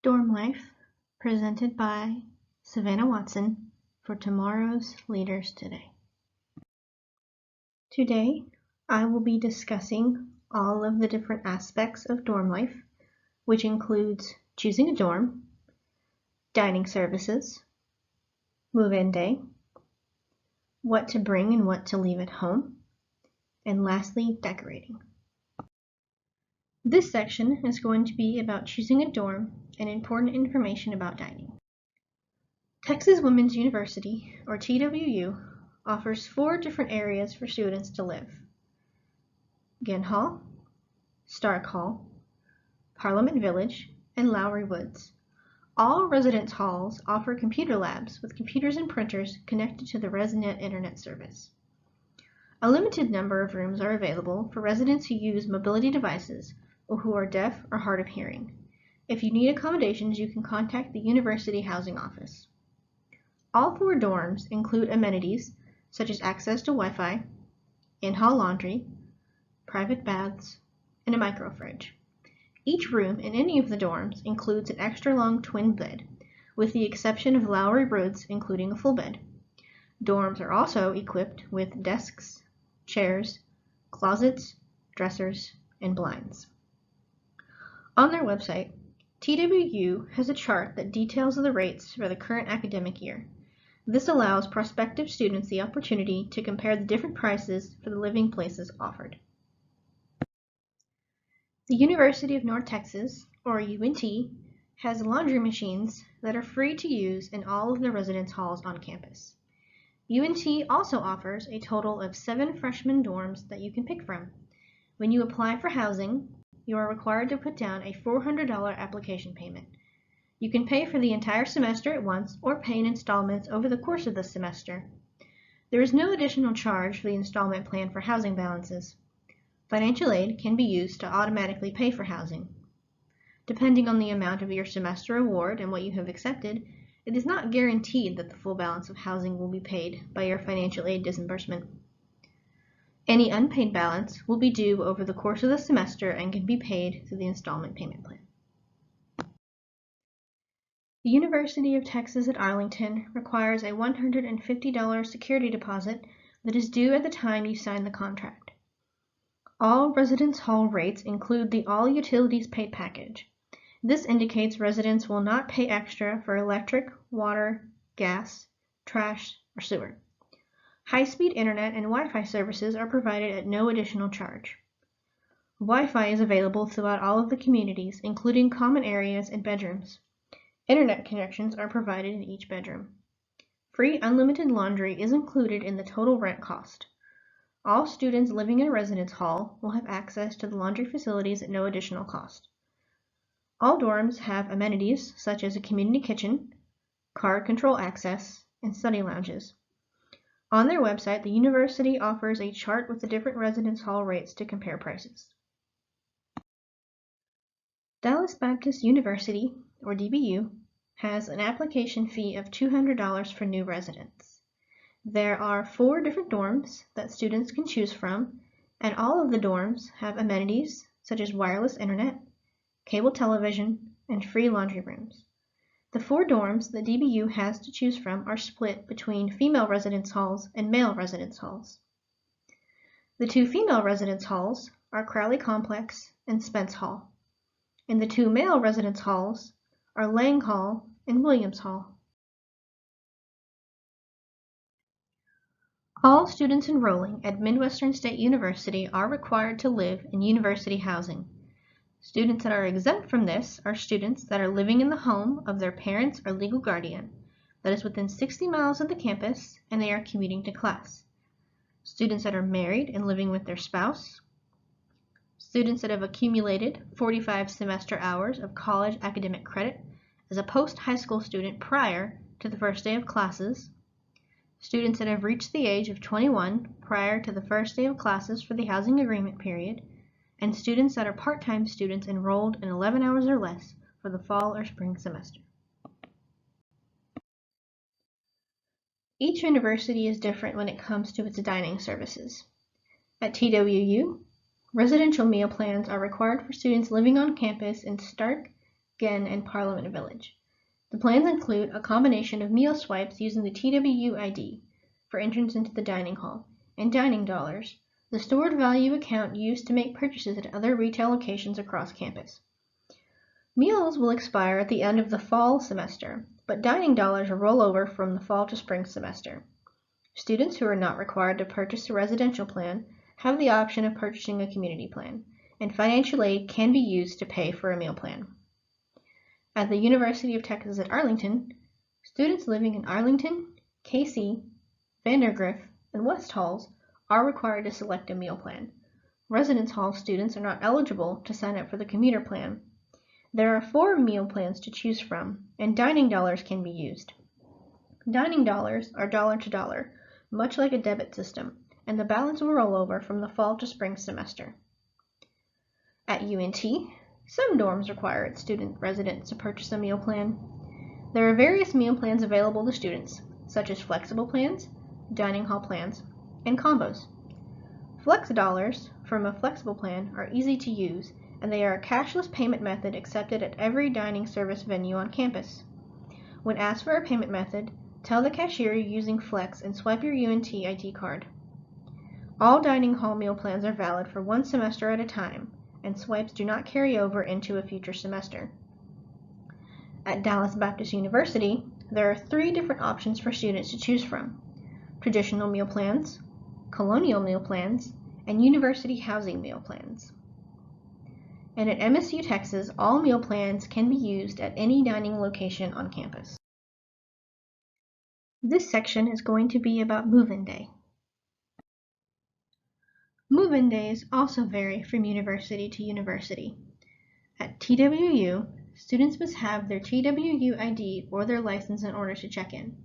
Dorm Life, presented by Savannah Watson for Tomorrow's Leaders Today. Today, I will be discussing all of the different aspects of dorm life, which includes choosing a dorm, dining services, move-in day, what to bring and what to leave at home, and lastly, decorating. This section is going to be about choosing a dorm and important information about dining. Texas Women's University, or TWU, offers 4 different areas for students to live: Ginn Hall, Stark Hall, Parliament Village, and Lowry Woods. All residence halls offer computer labs with computers and printers connected to the ResNet internet service. A limited number of rooms are available for residents who use mobility devices or who are deaf or hard of hearing. If you need accommodations, you can contact the University Housing Office. All 4 dorms include amenities such as access to Wi-Fi, in-hall laundry, private baths, and a micro-fridge. Each room in any of the dorms includes an extra-long twin bed, with the exception of Lowry Woods including a full bed. Dorms are also equipped with desks, chairs, closets, dressers, and blinds. On their website, TWU has a chart that details the rates for the current academic year. This allows prospective students the opportunity to compare the different prices for the living places offered. The University of North Texas, or UNT, has laundry machines that are free to use in all of the residence halls on campus. UNT also offers a total of 7 freshman dorms that you can pick from. When you apply for housing, you are required to put down a $400 application payment. You can pay for the entire semester at once or pay in installments over the course of the semester. There is no additional charge for the installment plan for housing balances. Financial aid can be used to automatically pay for housing. Depending on the amount of your semester award and what you have accepted, it is not guaranteed that the full balance of housing will be paid by your financial aid disbursement. Any unpaid balance will be due over the course of the semester and can be paid through the installment payment plan. The University of Texas at Arlington requires a $150 security deposit that is due at the time you sign the contract. All residence hall rates include the all utilities paid package. This indicates residents will not pay extra for electric, water, gas, trash, or sewer. High-speed internet and Wi-Fi services are provided at no additional charge. Wi-Fi is available throughout all of the communities, including common areas and bedrooms. Internet connections are provided in each bedroom. Free unlimited laundry is included in the total rent cost. All students living in a residence hall will have access to the laundry facilities at no additional cost. All dorms have amenities such as a community kitchen, card control access, and study lounges. On their website, the university offers a chart with the different residence hall rates to compare prices. Dallas Baptist University, or DBU, has an application fee of $200 for new residents. There are 4 different dorms that students can choose from, and all of the dorms have amenities such as wireless internet, cable television, and free laundry rooms. The 4 dorms that DBU has to choose from are split between female residence halls and male residence halls. The 2 female residence halls are Crowley Complex and Spence Hall, and the 2 male residence halls are Lang Hall and Williams Hall. All students enrolling at Midwestern State University are required to live in university housing. Students that are exempt from this are students that are living in the home of their parents or legal guardian that is within 60 miles of the campus and they are commuting to class. Students that are married and living with their spouse. Students that have accumulated 45 semester hours of college academic credit as a post-high school student prior to the first day of classes. Students that have reached the age of 21 prior to the first day of classes for the housing agreement period, and students that are part-time students enrolled in 11 hours or less for the fall or spring semester. Each university is different when it comes to its dining services. At TWU, residential meal plans are required for students living on campus in Stark, Gen, and Parliament Village. The plans include a combination of meal swipes using the TWU ID for entrance into the dining hall, and dining dollars, the stored value account used to make purchases at other retail locations across campus. Meals will expire at the end of the fall semester, but dining dollars roll over from the fall to spring semester. Students who are not required to purchase a residential plan have the option of purchasing a community plan, and financial aid can be used to pay for a meal plan. At the University of Texas at Arlington, students living in Arlington, KC, Vandergrift, and West Halls are required to select a meal plan. Residence Hall students are not eligible to sign up for the commuter plan. There are 4 meal plans to choose from, and dining dollars can be used. Dining dollars are dollar to dollar, much like a debit system, and the balance will roll over from the fall to spring semester. At UNT, some dorms require its student residents to purchase a meal plan. There are various meal plans available to students, such as flexible plans, dining hall plans, and combos. Flex dollars from a flexible plan are easy to use, and they are a cashless payment method accepted at every dining service venue on campus. When asked for a payment method, tell the cashier you're using Flex and swipe your UNT ID card. All dining hall meal plans are valid for 1 semester at a time, and swipes do not carry over into a future semester. At Dallas Baptist University, there are 3 different options for students to choose from: traditional meal plans, colonial meal plans, and university housing meal plans. And at MSU Texas, all meal plans can be used at any dining location on campus. This section is going to be about move-in day. Move-in days also vary from university to university. At TWU, students must have their TWU ID or their license in order to check in.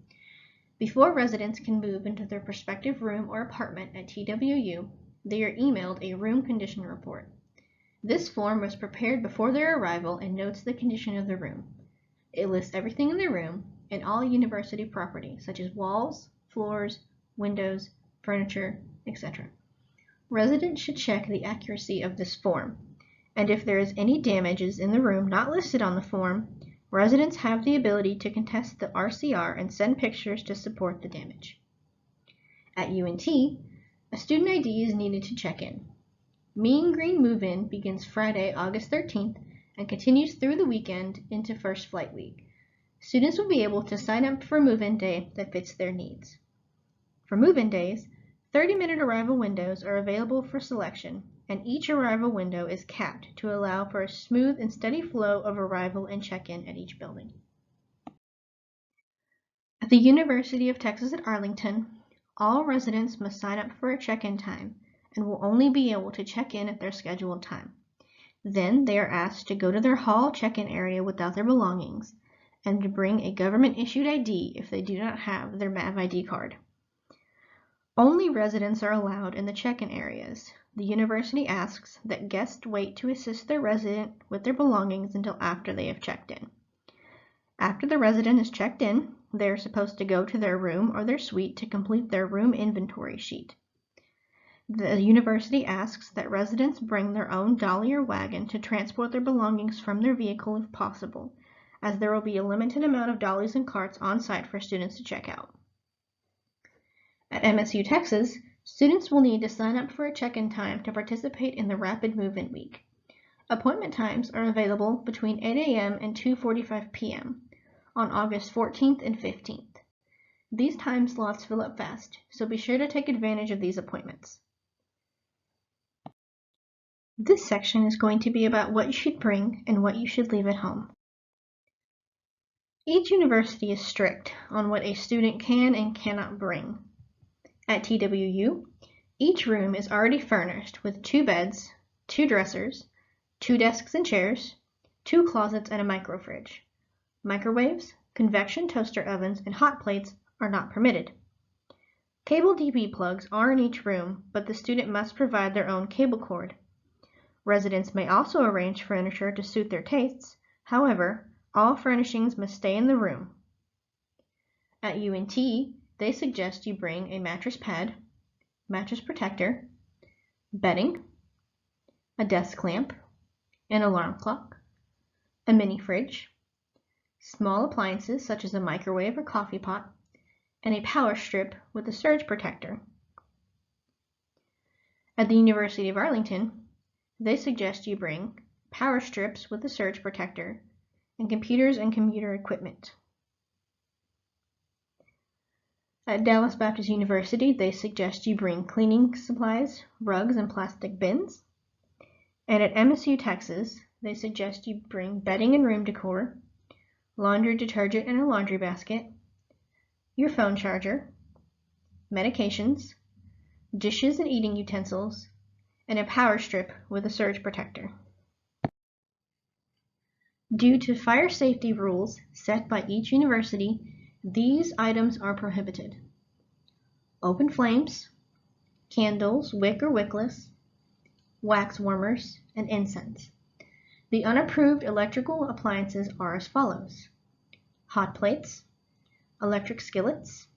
Before residents can move into their prospective room or apartment at TWU, they are emailed a room condition report. This form was prepared before their arrival and notes the condition of the room. It lists everything in the room and all university property, such as walls, floors, windows, furniture, etc. Residents should check the accuracy of this form, and if there is any damages in the room not listed on the form, residents have the ability to contest the RCR and send pictures to support the damage. At UNT, a student ID is needed to check in. Mean Green Move-In begins Friday, August 13th and continues through the weekend into First Flight Week. Students will be able to sign up for a move-in day that fits their needs. For move-in days, 30-minute arrival windows are available for selection, and each arrival window is capped to allow for a smooth and steady flow of arrival and check-in at each building. At the University of Texas at Arlington, all residents must sign up for a check-in time and will only be able to check in at their scheduled time. Then they are asked to go to their hall check-in area without their belongings and to bring a government-issued ID if they do not have their MAV ID card. Only residents are allowed in the check-in areas. The university asks that guests wait to assist their resident with their belongings until after they have checked in. After the resident is checked in, they are supposed to go to their room or their suite to complete their room inventory sheet. The university asks that residents bring their own dolly or wagon to transport their belongings from their vehicle if possible, as there will be a limited amount of dollies and carts on site for students to check out. At MSU Texas, students will need to sign up for a check-in time to participate in the Rapid Move-In Week. Appointment times are available between 8 a.m. and 2:45 p.m. on August 14th and 15th. These time slots fill up fast, so be sure to take advantage of these appointments. This section is going to be about what you should bring and what you should leave at home. Each university is strict on what a student can and cannot bring. At TWU, each room is already furnished with 2 beds, 2 dressers, 2 desks and chairs, 2 closets, and a microfridge. Microwaves, convection toaster ovens, and hot plates are not permitted. Cable DP plugs are in each room, but the student must provide their own cable cord. Residents may also arrange furniture to suit their tastes. However, all furnishings must stay in the room. At UNT, they suggest you bring a mattress pad, mattress protector, bedding, a desk lamp, an alarm clock, a mini fridge, small appliances such as a microwave or coffee pot, and a power strip with a surge protector. At the University of Arlington, they suggest you bring power strips with a surge protector and computers and computer equipment. At Dallas Baptist University, they suggest you bring cleaning supplies, rugs, and plastic bins. And at MSU Texas, they suggest you bring bedding and room decor, laundry detergent and a laundry basket, your phone charger, medications, dishes and eating utensils, and a power strip with a surge protector. Due to fire safety rules set by each university, these items are prohibited. Open flames, candles, wick or wickless, wax warmers, and incense. The unapproved electrical appliances are as follows: hot plates, electric skillets,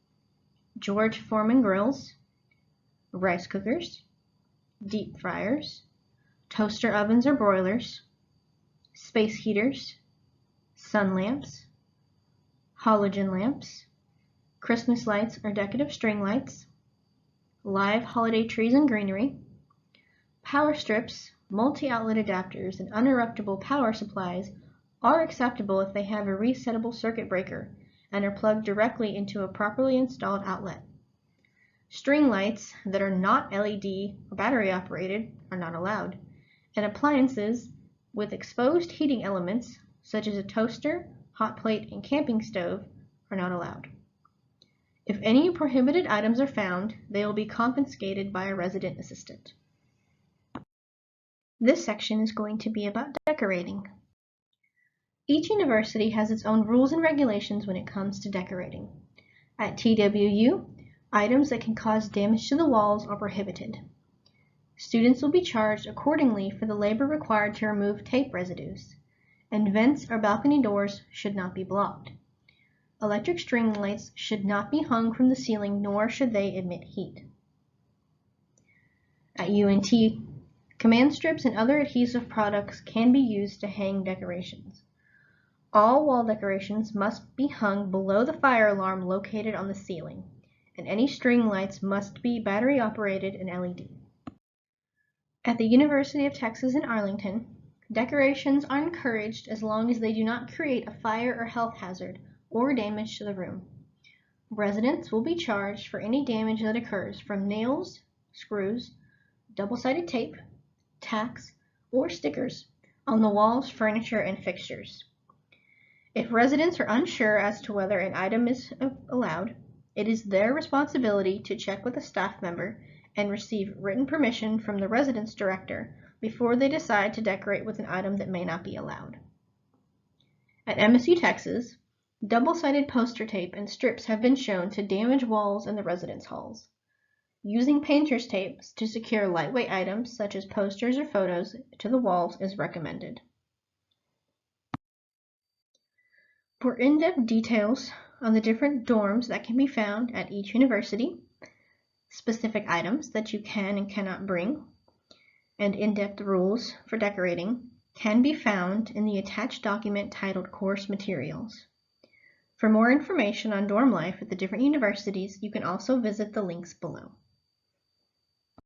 George Foreman grills, rice cookers, deep fryers, toaster ovens or broilers, space heaters, sun lamps, halogen lamps, Christmas lights or decorative string lights, live holiday trees and greenery, power strips, multi-outlet adapters, and uninterruptible power supplies are acceptable if they have a resettable circuit breaker and are plugged directly into a properly installed outlet. String lights that are not LED or battery operated are not allowed, and appliances with exposed heating elements, such as a toaster, hot plate, and camping stove, are not allowed. If any prohibited items are found, they will be confiscated by a resident assistant. This section is going to be about decorating. Each university has its own rules and regulations when it comes to decorating. At TWU, items that can cause damage to the walls are prohibited. Students will be charged accordingly for the labor required to remove tape residues, and vents or balcony doors should not be blocked. Electric string lights should not be hung from the ceiling, nor should they emit heat. At UNT, command strips and other adhesive products can be used to hang decorations. All wall decorations must be hung below the fire alarm located on the ceiling, and any string lights must be battery operated and LED. At the University of Texas in Arlington, decorations are encouraged as long as they do not create a fire or health hazard or damage to the room. Residents will be charged for any damage that occurs from nails, screws, double-sided tape, tacks, or stickers on the walls, furniture, and fixtures. If residents are unsure as to whether an item is allowed, it is their responsibility to check with a staff member and receive written permission from the residence director before they decide to decorate with an item that may not be allowed. At MSU Texas, double-sided poster tape and strips have been shown to damage walls in the residence halls. Using painter's tapes to secure lightweight items such as posters or photos to the walls is recommended. For in-depth details on the different dorms that can be found at each university, specific items that you can and cannot bring, and in-depth rules for decorating can be found in the attached document titled Course Materials. For more information on dorm life at the different universities, you can also visit the links below.